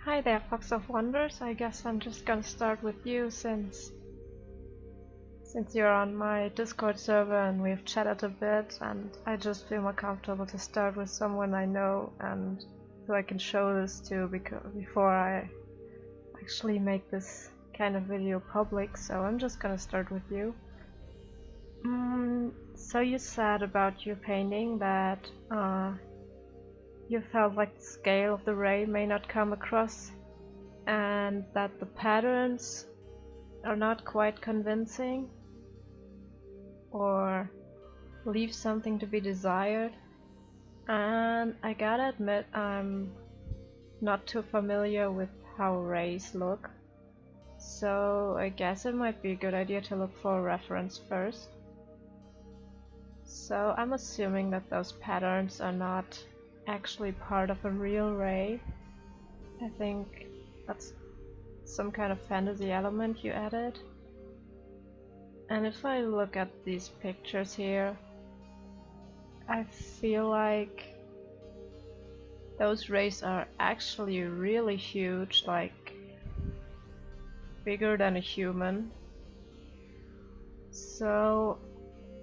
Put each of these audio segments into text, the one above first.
Hi there, FoxOfWonders. I guess I'm just gonna start with you since you're on my Discord server and we've chatted a bit, and I just feel more comfortable to start with someone I know and who I can show this to before I actually make this kind of video public. So I'm just gonna start with you. So you said about your painting that you felt like the scale of the ray may not come across and that the patterns are not quite convincing or leave something to be desired. And I gotta admit, I'm not too familiar with how rays look, so I guess it might be a good idea to look for a reference first. So I'm assuming that those patterns are not actually part of a real ray. I think that's some kind of fantasy element you added. And if I look at these pictures here, I feel like those rays are actually really huge, like bigger than a human. So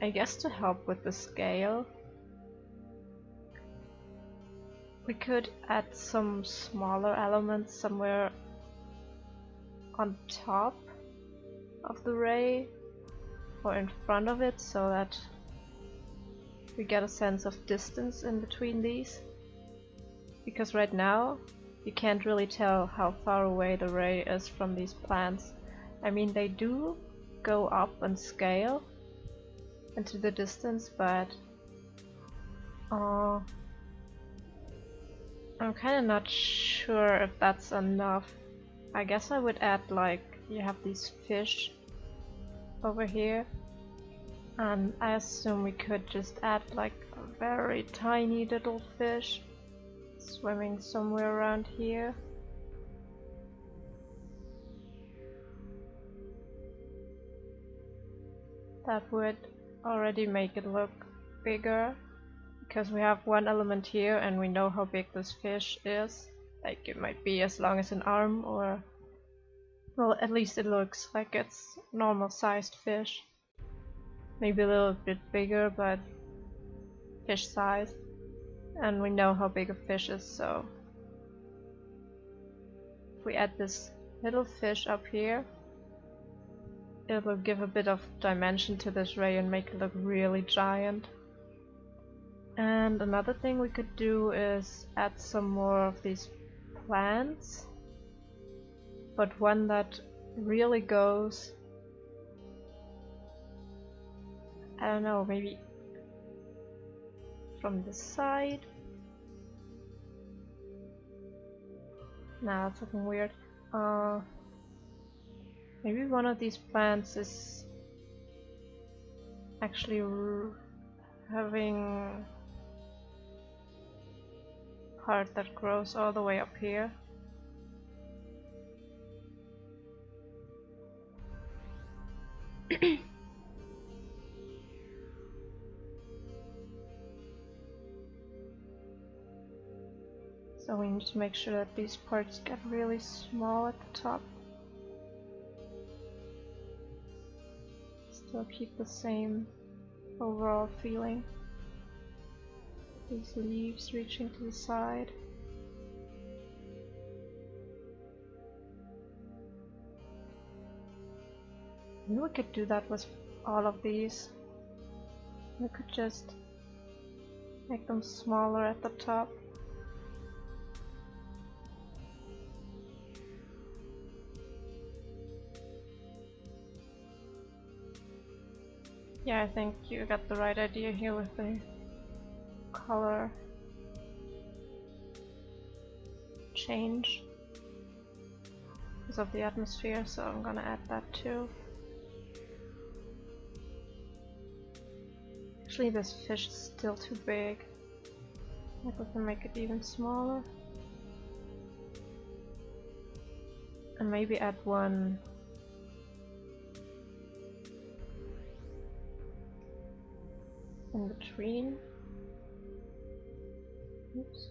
I guess to help with the scale, we could add some smaller elements somewhere on top of the ray or in front of it, so that we get a sense of distance in between these. Because right now you can't really tell how far away the ray is from these plants. I mean, they do go up in scale into the distance, but I'm kinda not sure if that's enough. I guess I would add, like, you have these fish over here, and I assume we could just add like a very tiny little fish swimming somewhere around here. That would already make it look bigger, because we have one element here and we know how big this fish is. Like, it might be as long as an arm, or well, at least it looks like it's normal sized fish. Maybe a little bit bigger, but fish size. And we know how big a fish is, so if we add this little fish up here, it will give a bit of dimension to this ray and make it look really giant. And another thing we could do is add some more of these plants, but one that really goes, I don't know, maybe from the side. Nah, that's looking weird. Maybe one of these plants is actually having part that grows all the way up here. So we need to make sure that these parts get really small at the top. Still keep the same overall feeling. These leaves reaching to the side. Maybe we could do that with all of these. We could just make them smaller at the top. Yeah, I think you got the right idea here with the color change because of the atmosphere, so I'm gonna add that too. Actually, this fish is still too big. Maybe we can make it even smaller. And maybe add one in between. Oops.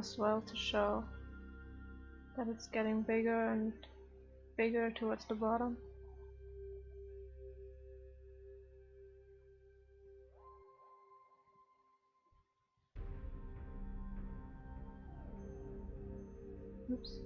as well to show that it's getting bigger and bigger towards the bottom. Oops.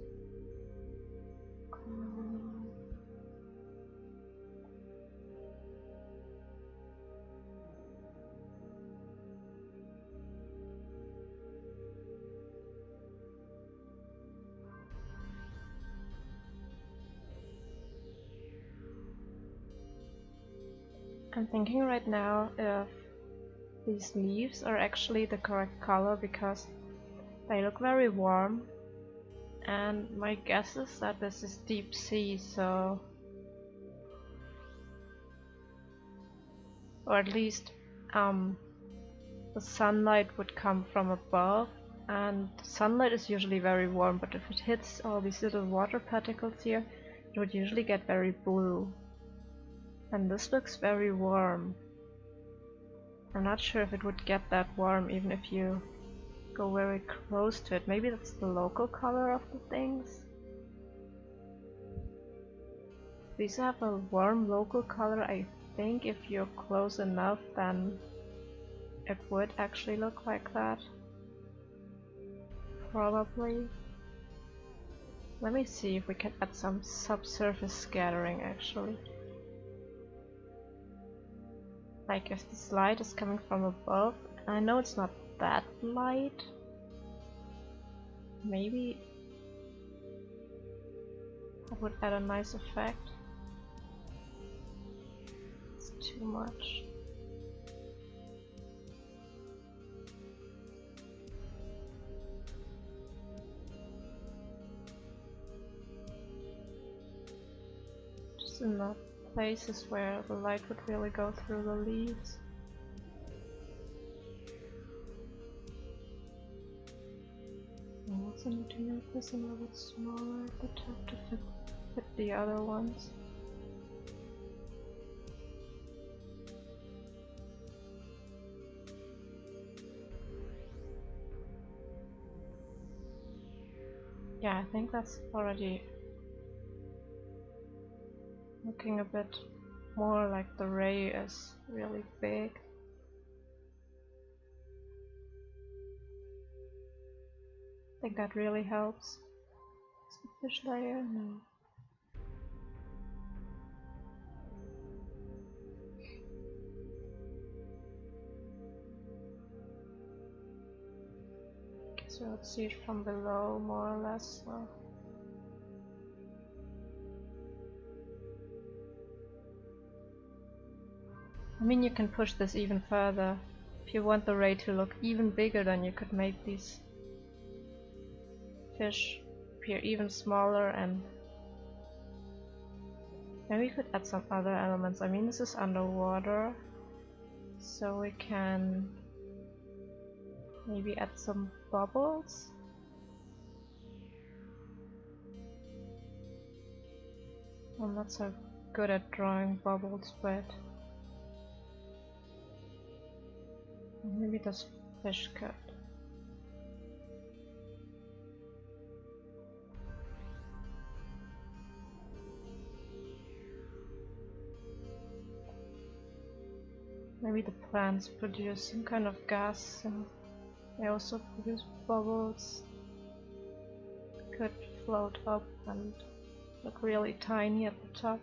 I'm thinking right now if these leaves are actually the correct color because they look very warm, and my guess is that this is deep sea, so, or at least the sunlight would come from above, and sunlight is usually very warm, but if it hits all these little water particles here, it would usually get very blue. And this looks very warm. I'm not sure if it would get that warm even if you go very close to it. Maybe that's the local color of the things. These have a warm local color. I think if you're close enough, then it would actually look like that. Probably. Let me see if we can add some subsurface scattering actually. Like if this light is coming from above, I know it's not that light. Maybe that would add a nice effect. It's too much. Just enough places where the light would really go through the leaves. I also need to make this a little bit smaller at the top to fit the other ones. Yeah, I think that's already looking a bit more like the ray is really big. I think that really helps. Is the fish layer? No. Guess we'll see it from below more or less. So. I mean, you can push this even further. If you want the ray to look even bigger, then you could make these fish appear even smaller, and then we could add some other elements. I mean, this is underwater, so we can maybe add some bubbles. I'm not so good at drawing bubbles, but maybe this fish could. Maybe the plants produce some kind of gas, and they also produce bubbles. Could float up and look really tiny at the top.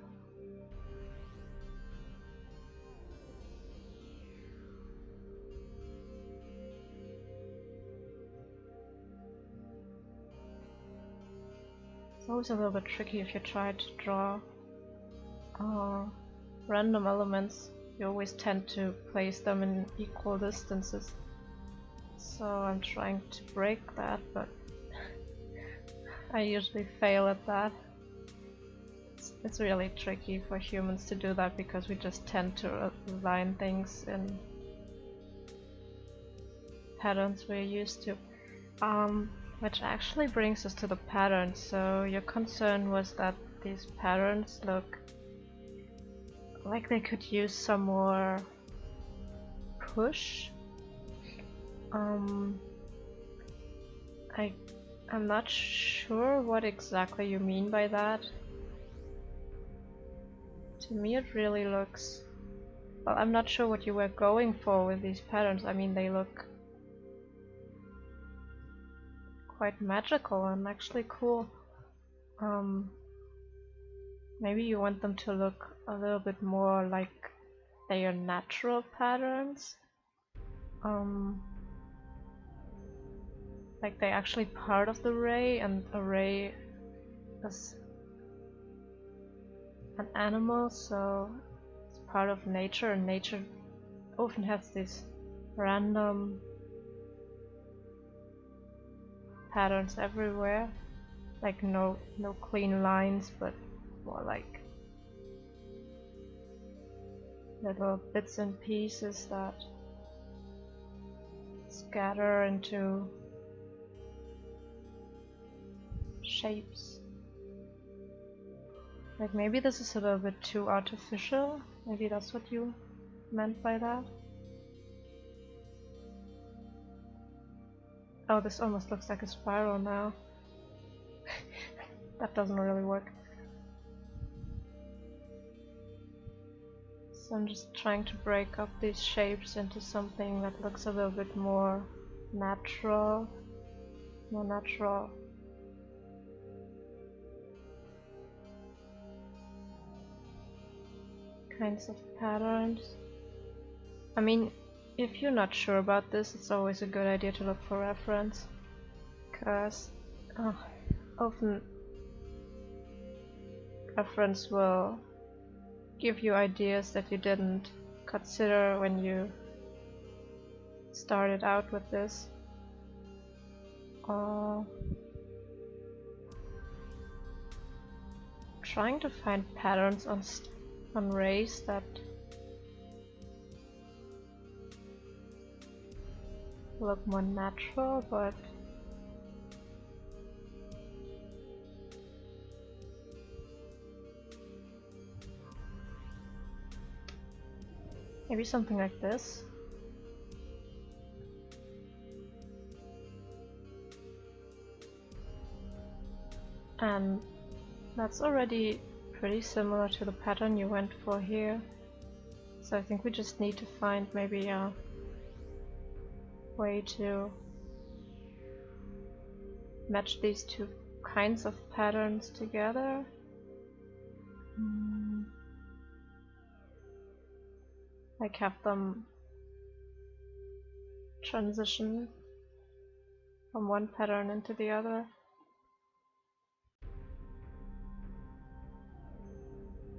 It's always a little bit tricky if you try to draw random elements. You always tend to place them in equal distances. So I'm trying to break that, but I usually fail at that. It's really tricky for humans to do that because we just tend to align things in patterns we're used to. Which actually brings us to the pattern. So your concern was that these patterns look like they could use some more push. I'm not sure what exactly you mean by that. To me it really looks... Well, I'm not sure what you were going for with these patterns. I mean, they look quite magical and actually cool. Maybe you want them to look a little bit more like they are natural patterns. Like they're actually part of the ray, and a ray is an animal, so it's part of nature, and nature often has these random patterns everywhere. Like no clean lines, but more like little bits and pieces that scatter into shapes. Like maybe this is a little bit too artificial. Maybe that's what you meant by that. Oh, this almost looks like a spiral now. That doesn't really work. So I'm just trying to break up these shapes into something that looks a little bit more natural. More natural. Kinds of patterns. I mean, if you're not sure about this, it's always a good idea to look for reference, because often reference will give you ideas that you didn't consider when you started out with this. Trying to find patterns on rays that look more natural, but maybe something like this. And that's already pretty similar to the pattern you went for here. So I think we just need to find maybe a way to match these two kinds of patterns together. Like have them transition from one pattern into the other.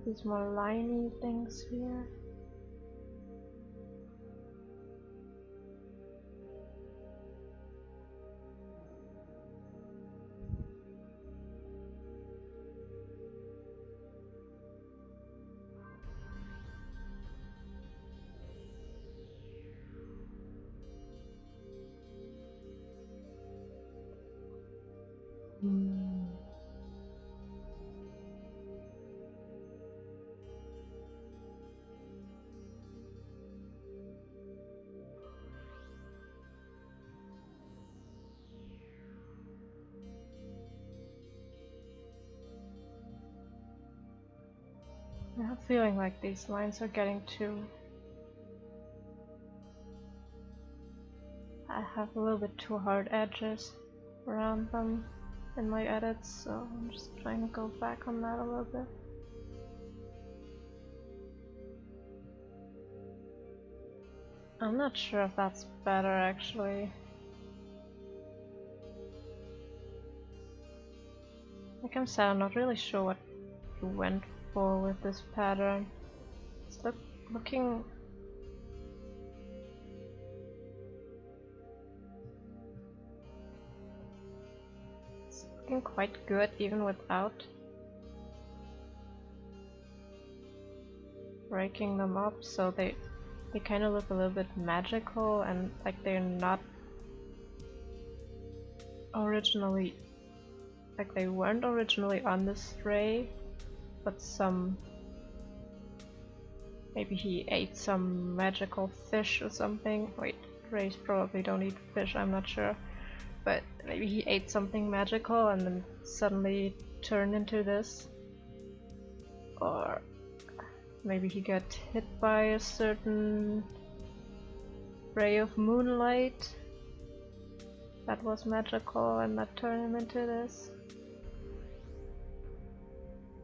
These more liney things here. I have a feeling like these lines are getting too... I have a little bit too hard edges around them in my edits, so I'm just trying to go back on that a little bit. I'm not sure if that's better actually. Like I said, I'm not really sure what you went for with this pattern. It's looking... It's looking quite good even without breaking them up, so they kind of look a little bit magical and like they're not originally... like they weren't originally on this ray, but maybe he ate some magical fish or something. Wait, rays probably don't eat fish, I'm not sure. But maybe he ate something magical and then suddenly turned into this. Or maybe he got hit by a certain ray of moonlight that was magical and that turned him into this.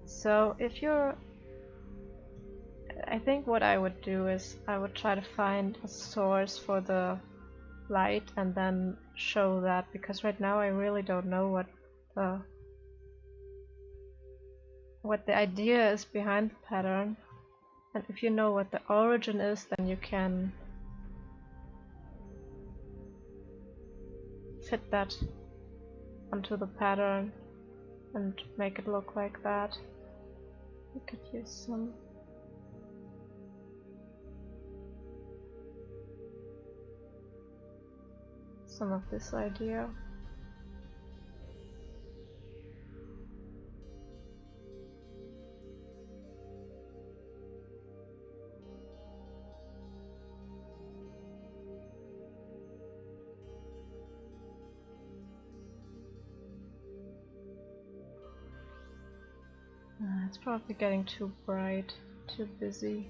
So if you're... I think what I would do is I would try to find a source for the light and then show that, because right now I really don't know what the idea is behind the pattern. And if you know what the origin is, then you can fit that onto the pattern and make it look like that. We could use some of this idea. It's probably getting too bright, too busy.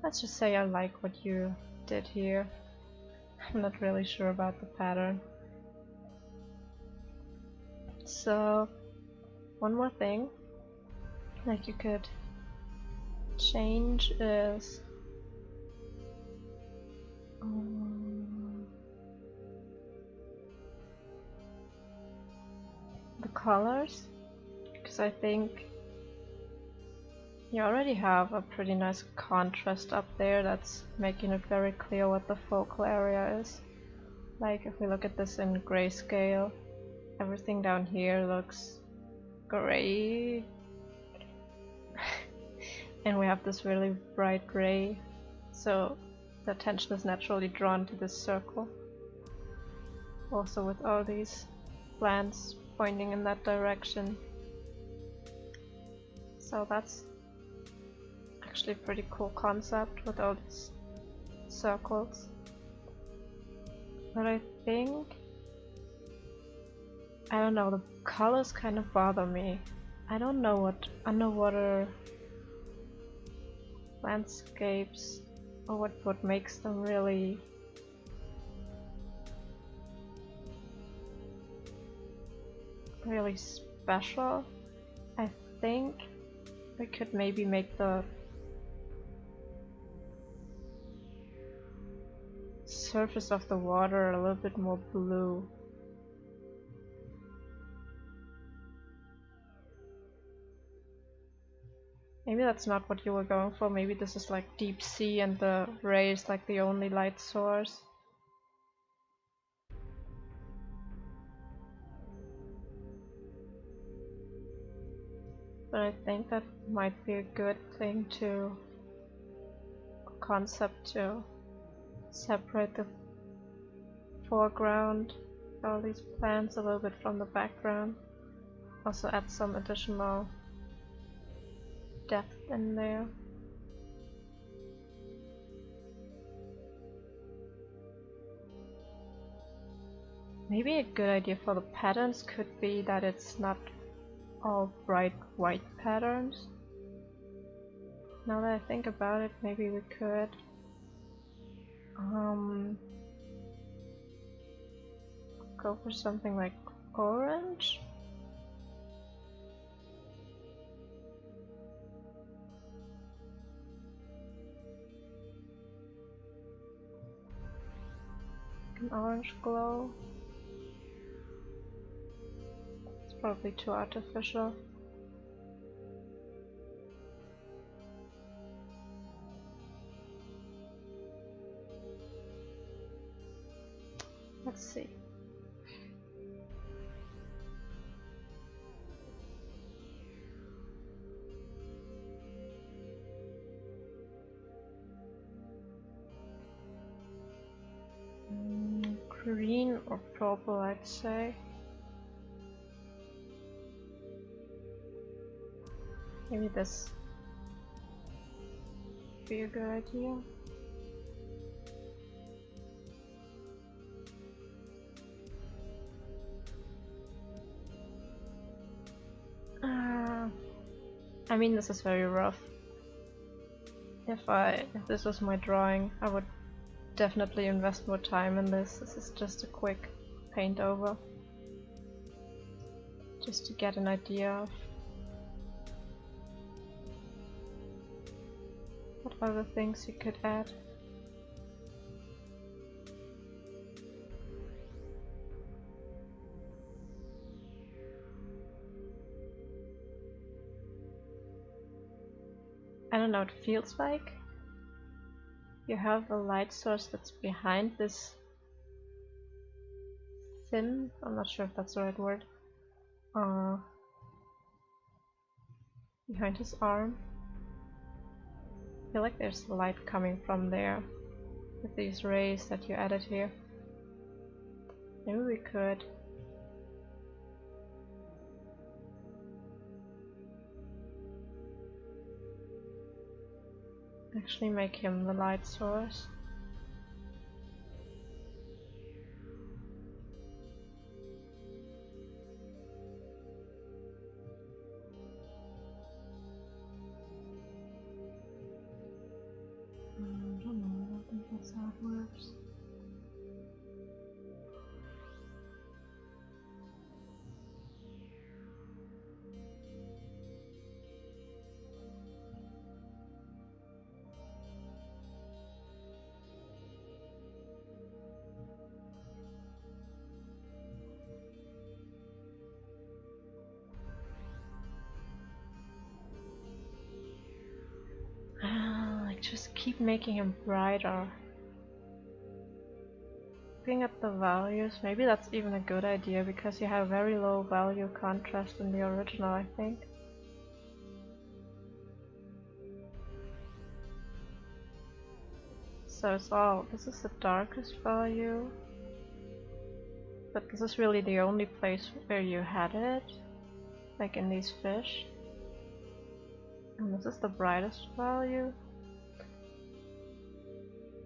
Let's just say I like what you did here. I'm not really sure about the pattern. So, one more thing like you could change is the colors, because I think you already have a pretty nice contrast up there that's making it very clear what the focal area is. Like if we look at this in grayscale, everything down here looks gray and we have this really bright gray, so the attention is naturally drawn to this circle. Also with all these plants pointing in that direction. So that's actually a pretty cool concept with all these circles. But I think, I don't know, the colors kind of bother me. I don't know what underwater landscapes or what makes them really special. I think we could maybe make the surface of the water a little bit more blue. Maybe that's not what you were going for. Maybe this is like deep sea and the ray is like the only light source. But I think that might be a good thing to concept to separate the foreground, all these plants, a little bit from the background. Also add some additional depth in there. Maybe a good idea for the patterns could be that it's not all bright white patterns. Now that I think about it, maybe we could go for something like orange. An orange glow. It's probably too artificial. Let's see. Green or purple, I'd say. Maybe this would be a good idea. I mean, this is very rough. If this was my drawing, I would definitely invest more time in this. This is just a quick paint over, just to get an idea of what other things you could add. I don't know, it feels like you have a light source that's behind this fin, I'm not sure if that's the right word, behind his arm. I feel like there's light coming from there with these rays that you added here. Maybe we could actually make him the light source. I don't know, I don't think that's how it works. Like just keep making him brighter. Looking at the values, maybe that's even a good idea because you have very low value contrast in the original, I think. So it's all, this is the darkest value, but this is really the only place where you had it, like in these fish. And this is the brightest value.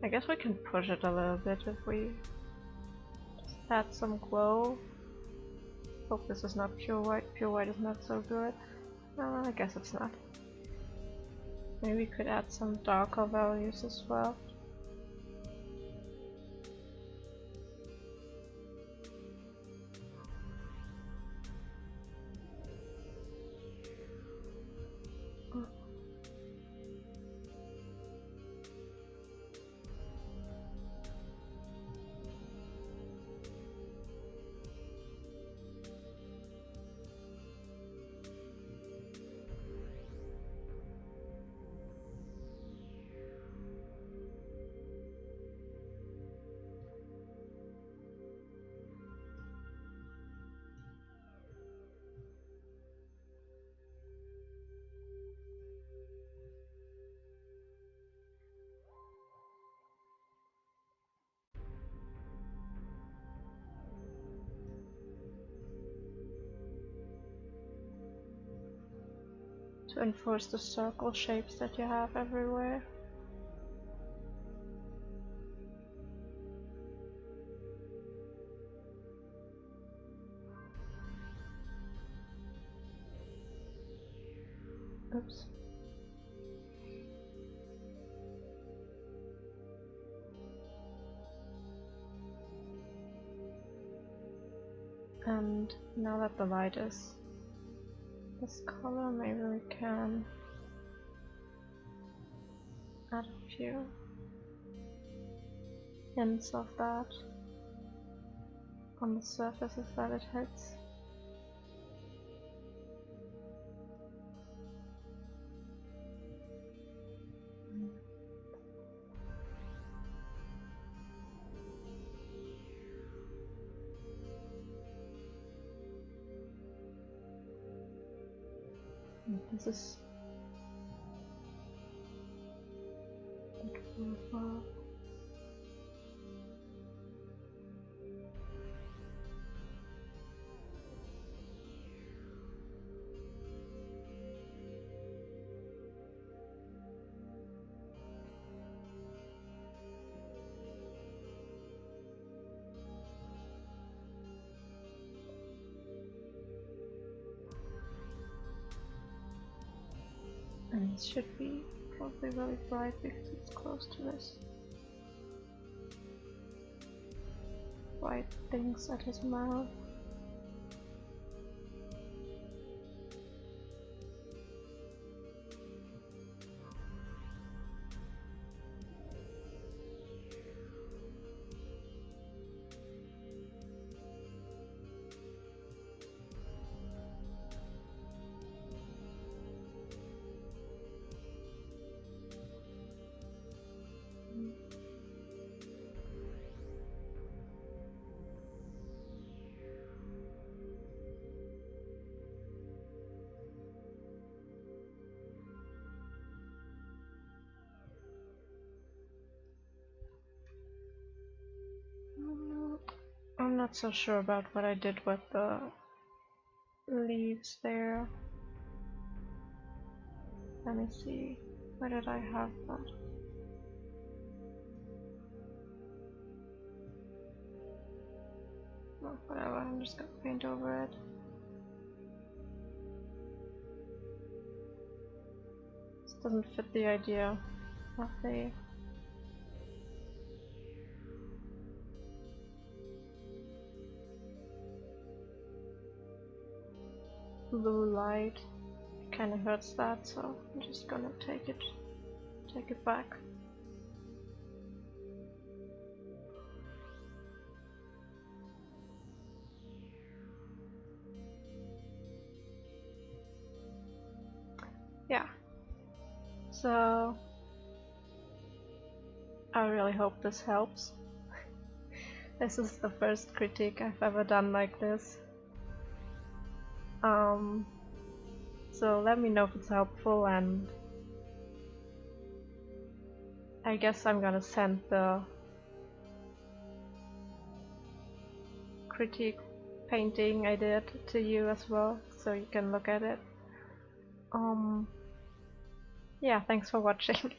I guess we can push it a little bit if we just add some glow. Hope this is not pure white. Pure white is not so good. I guess it's not. Maybe we could add some darker values as well. To enforce the circle shapes that you have everywhere. Oops. And now that the light is this color, maybe we can add a few hints of that on the surfaces that it hits. This is beautiful. It should be probably really bright because it's close to this bright things at his mouth. I'm not so sure about what I did with the leaves there. Let me see. Where did I have that? Oh, whatever, I'm just gonna paint over it. This doesn't fit the idea of the blue light. It kinda hurts that, so I'm just gonna take it back. Yeah. So I really hope this helps. This is the first critique I've ever done like this. So let me know if it's helpful, and I guess I'm gonna send the critique painting I did to you as well, so you can look at it. Yeah, thanks for watching.